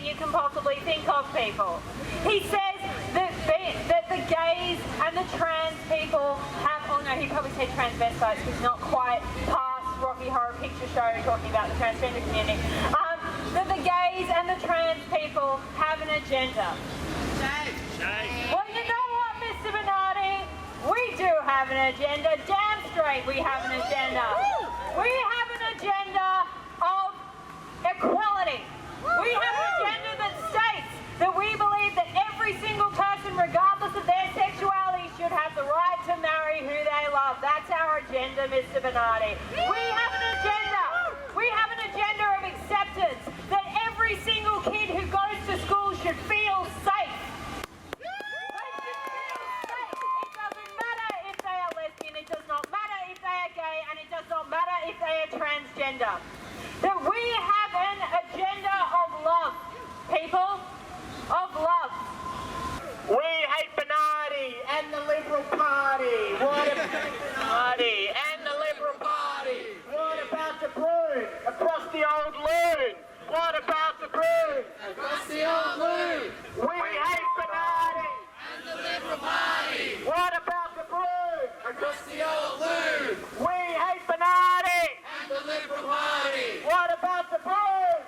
thing you can possibly think of, people. He says that the gays and the trans people have, oh no, he probably said transvestites, which is not quite past Rocky Horror Picture Show talking about the transgender community. That the gays and the trans people have an agenda. Well, you know what, Mr. Bernadi? We do have an agenda. Damn straight we have an agenda. We have an agenda of equality. We have an agenda that states that we believe that every single person, regardless of their sexuality, should have the right to marry who they love. That's our agenda, Mr. Bernadi. We have an agenda. We have an agenda of acceptance, that every single kid who goes to school should feel safe. They should feel safe. It doesn't matter if they are lesbian, it does not matter if they are gay, and it does not matter if they are transgender. That we have an agenda of love, people, of love. We hate Bernadi and the Liberal Party. What about Bernadi and the Liberal Party? What about the Bruyn across the old loon? What about the Bruyn across the old loon? We hate Bernadi and the Liberal Party. What about the Bruyn across the old loon? We hate Bernadi and the Liberal Party. What about the Bruyn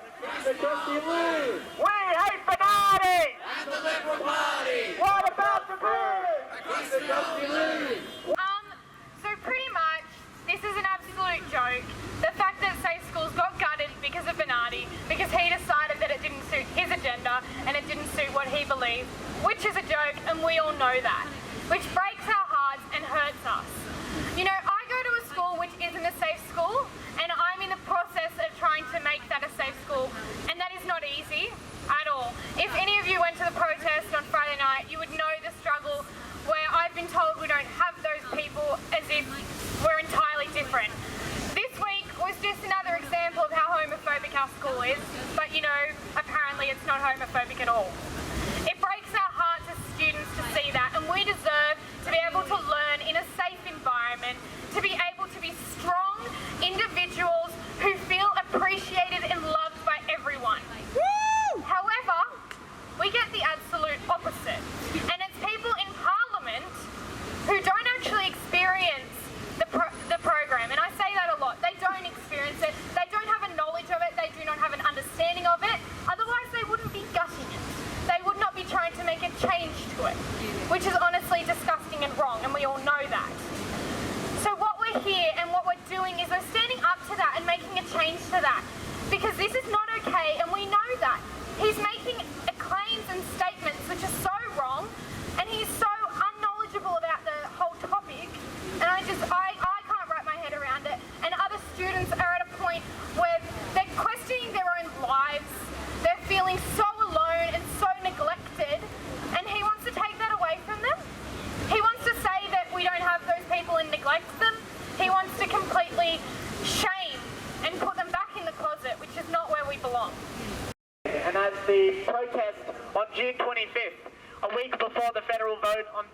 across the loon? We hate Bernadi and the Liberal Party. What about the Bruyn across the loon? So pretty much, this is an absolute joke. The fact that safe schools got gutted because of Bernadi, because he decided that it didn't suit his agenda and it didn't suit what he believed, which is a joke, and we all know that, which breaks our hearts and hurts us. You know, I go to a school which isn't a safe school, and I'm in the process of trying to make that a safe school, and that is not easy at all. If any of you went to the protest on Friday night, you would know the struggle where I've been told we don't have those people as if we're entirely different. This week was just another example of how homophobic our school is, but you know, apparently it's not homophobic at all. It breaks our hearts as students to see that, and we deserve to be able to learn in a safe environment, to be able to be strong individuals who feel appreciated and loved by everyone. However, we get the absolute opposite, and it's people in Parliament who don't actually experience the program, and I say that a lot. They don't experience it, they don't have a knowledge of it, they do not have an understanding of it, otherwise they wouldn't be gutting it. They would not be trying to make a change to it, which is honestly disgusting and wrong, and we all know that. So what we're here and what we're doing is we're standing up to that and making a change to that, because this is not okay, and we know that. He's making claims and statements which are so wrong, and he's so unknowledgeable about the whole topic, and I can't wrap my head around it. And other students are at a point where they're questioning their own lives, they're feeling so alone and so neglected, and he wants to take that away from them. He wants to say that we don't have those people and neglect them. He wants to completely shame and put them back in the closet, which is not where we belong. And as the protest on June 25th, a week before the federal vote on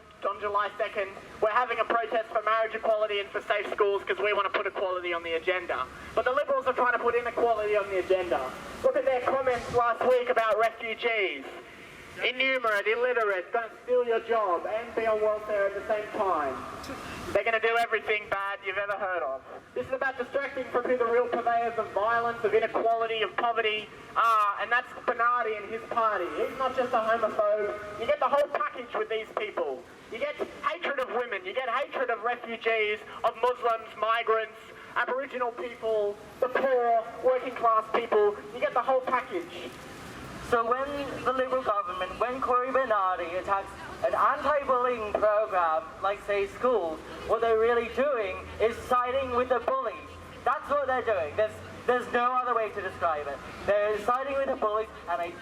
July 2nd, we're having a protest for marriage equality and for safe schools because we want to put equality on the agenda. But the Liberals are trying to put inequality on the agenda. Look at their comments last week about refugees. Innumerate, illiterate, don't steal your job and be on welfare at the same time. They're going to do everything bad you've ever heard of. This is about distracting from who the real purveyors of violence, of inequality, of poverty are, and that's Bernadi and his party. He's not just a homophobe. You get the whole package with these people. You get hatred of women, you get hatred of refugees, of Muslims, migrants, Aboriginal people, the poor, working class people. You get the whole package. So when the Liberal government, when Cory Bernadi attacks an anti-bullying program like Safe Schools, what they're really doing is siding with the bullies. That's what they're doing. There's no other way to describe it. They're siding with the bullies, and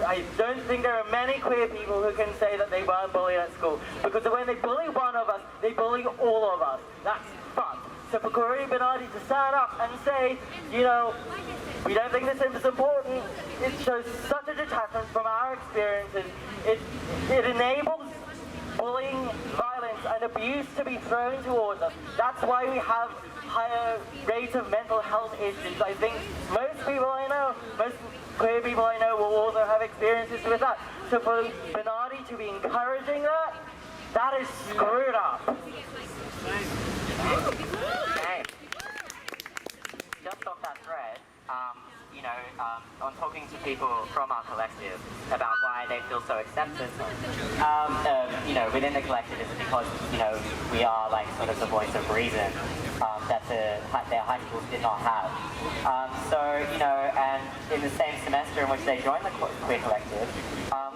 I don't think there are many queer people who can say that they weren't bullied at school. Because when they bully one of us, they bully all of us. That's fucked. So for Cory Bernadi to stand up and say, you know, we don't think this is important, it shows such a detachment from our experiences. It enables bullying, violence, and and abuse to be thrown towards us. That's why we have higher rates of mental health issues. I think most queer people I know will also have experiences with that. So for Bernadi to be encouraging that is screwed up. Okay. Just off that thread, on talking to people from our collective about why they feel so accepted, within the collective is because, we are like sort of the voice of reason that their high schools did not have. And in the same semester in which they joined the queer collective,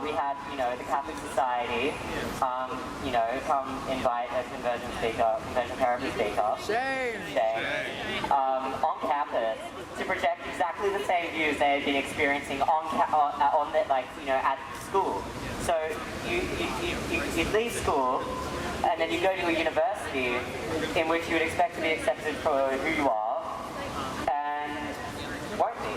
we had, the Catholic Society, come invite a conversion therapy speaker, Shane, on campus to project exactly the same views they had been experiencing at school. So you leave school and then you go to a university in which you would expect to be accepted for who you are and won't be.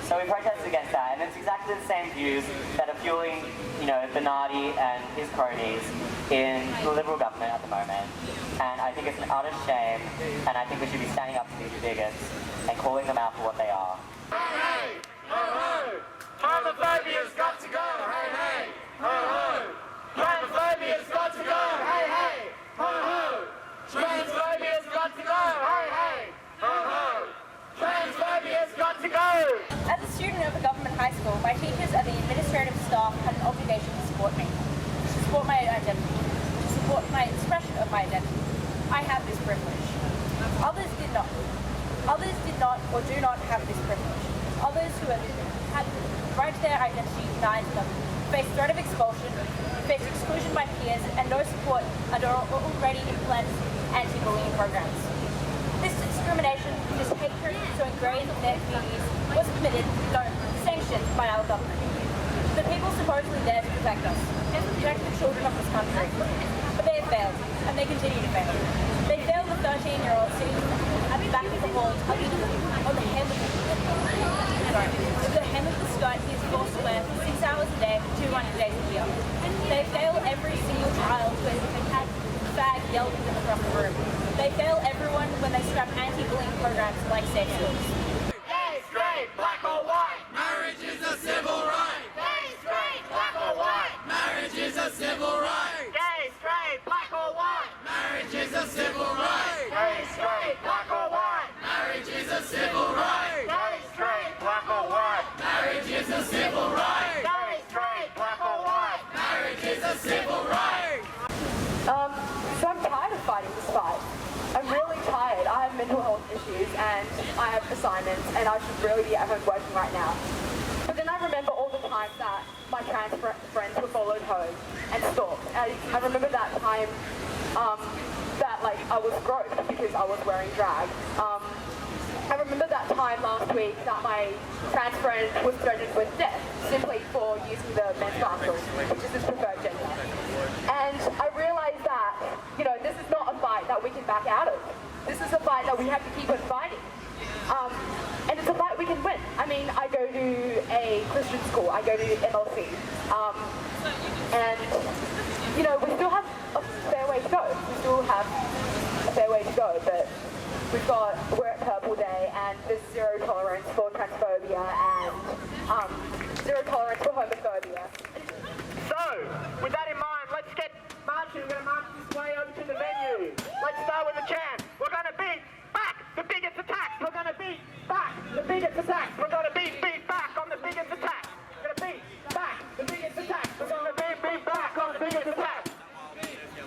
So we protested against that, and it's exactly the same views that are fueling, Bernadi and his cronies in the Liberal government at the moment. And I think it's an utter shame, and I think we should be standing up to these bigots and calling them out for what they are. Hey, hey, ho, ho. Homophobia's got to go. Hey, hey, ho, ho. Homophobia's got to go. Hey, hey, ho, ho. Transphobia's got to go. Hey, hey, ho, ho. Transphobia's got to go. As a student of a government high school, my teachers and the administrative staff had an obligation to support me, to support my identity, to support my expression of my identity. I have this privilege. Others did not. Others did not or do not have this privilege. Others who have had the right to their identity denied to them face threat of expulsion, face exclusion by peers, and no support under already implemented anti-bullying programs. This discrimination, this hatred so ingrained in their communities was permitted, no, sanctioned by our government. The people supposedly there to protect us, and to protect the children of this country. But they have failed, and they continue to fail. They failed the 13-year-old sitting at the back of the hall, tugging on the hem of the skirt he is forced to wear for 6 hours a day, 200 days a year. They fail every single child who has had fag yelled at them across the room. They fail everyone when they scrap anti-bullying programs like safe schools. Gay, straight, black or white. Marriage is a civil right. Gay, straight, black or white. Marriage is a civil right. Gay, straight, black or white. Marriage is a civil right. Gay, straight, black or white. Marriage is a civil right. Gay, straight, black or white. Marriage is a civil right. Gay, straight, black or white. Marriage is a civil right. So I'm tired of fighting this fight. I'm really tired. I have mental health issues and I have assignments and I should really be at home working right now. But then I remember all the times that my trans friends were followed home and stalked. I remember that time that I was groped because I was wearing drag. I remember that time last week that my trans friend was threatened with death simply for using the men's bathroom, which is his preferred gender. And I realized that, this is not a fight that we can back out of. This is a fight that we have to keep on fighting. And it's a fight we can win. I mean, I go to a Christian school, I go to MLC, and, we still have a fair way to go. We still have a fair way to go, but we're at Purple Day, and there's zero tolerance for transphobia and zero tolerance for homophobia. So, with that in mind, let's get marching. We're going to march this way over to the venue. Let's start with a chant. We're going to beat back the biggest attacks. We're going to beat back the biggest attacks. We're going to beat back on the biggest attacks. We're going to beat back the biggest attacks. We're going to beat back on the biggest attacks.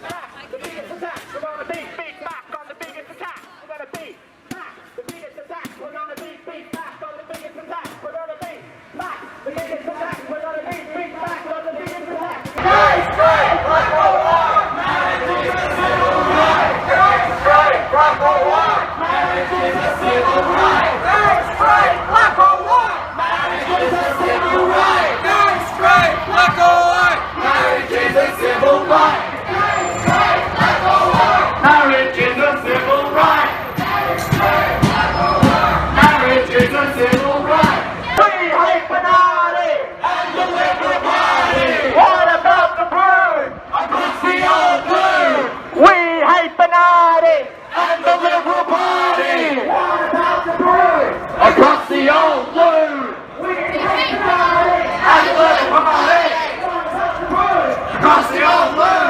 Back the biggest attacks. We're going to beat back on the biggest attacks. We're going to beat back the biggest attacks. We're going to beat back on the biggest attacks. We're going Cory Bernadi and the Liberal Party. What about the Bruyn? Across the old blue. We hate Bernadi and the Liberal Party. What about the Bruyn? Across the old blue.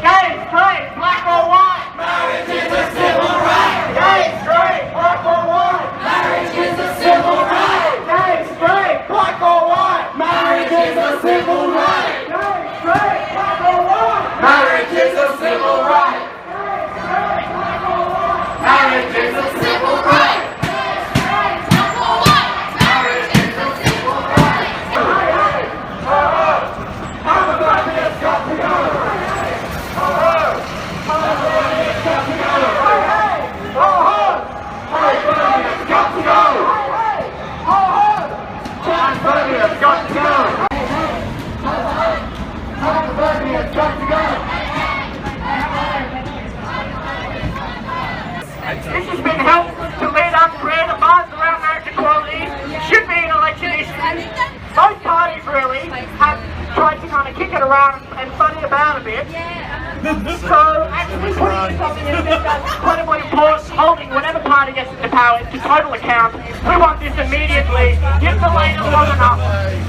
Gay, straight, black or white. Marriage is a civil right. Gay, straight, black or white. Marriage is a civil right. Gay, straight, black or white. Marriage is a civil right. Gay, straight, black or white. Marriage is a civil right. Marriage is a civil right. Marriage is a civil right. Homophobia's got to go. Homophobia's got to go. Homophobia's got to go. Transphobia's got to go. Homophobia's got to go. This has been helpful to lead up create a buzz around marriage equality. Should be an election issue. Both parties really have tried to kind of kick it around and funny about a bit. So actually putting something in this that's incredibly important, holding whatever party gets into power into total account. We want this immediately. You've delayed it long enough.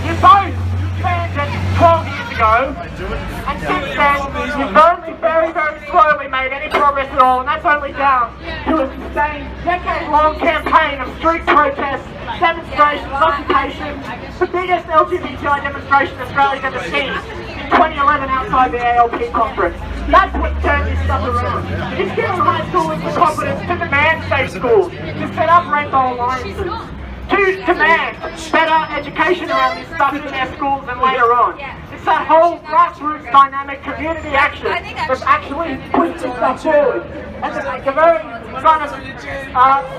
You both planned it 12 years ago, and since then you've only very, very slowly made any progress at all, and that's only down to a sustained decade-long campaign of street protests, demonstrations, occupation, the biggest LGBTI demonstration Australia's ever seen in 2011 outside the ALP conference. That's what turned this stuff around. It's given high schoolers the confidence to demand safe schools, to set up rainbow alliances, to demand better education around this stuff in their schools and later on. It's that whole grassroots dynamic community action that's actually pushed this stuff forward. And the very kind of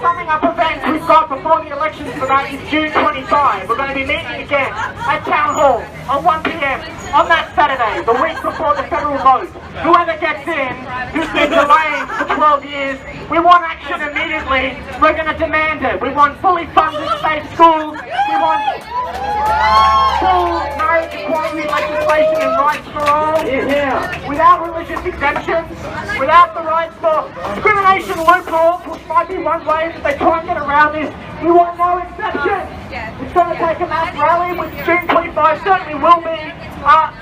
summing up events we've got before the elections for that is June 25. We're going to be meeting again at Town Hall on 1 PM on that Saturday, the week before the federal vote. Whoever gets in, who's been delaying for 12 years, we want action immediately. We're going to demand it. We want fully funded safe schools. We want full marriage equality legislation and rights for all. Without religious exemptions, without the rights for discrimination loopholes, which might be one way that they try and get around this. We want no exception. It's going to take a mass rally, which June 25 certainly will be,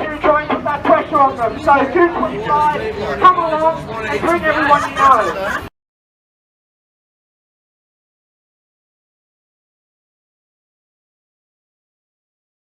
to try and put that pressure on them. So June 25, come along and bring everyone you know.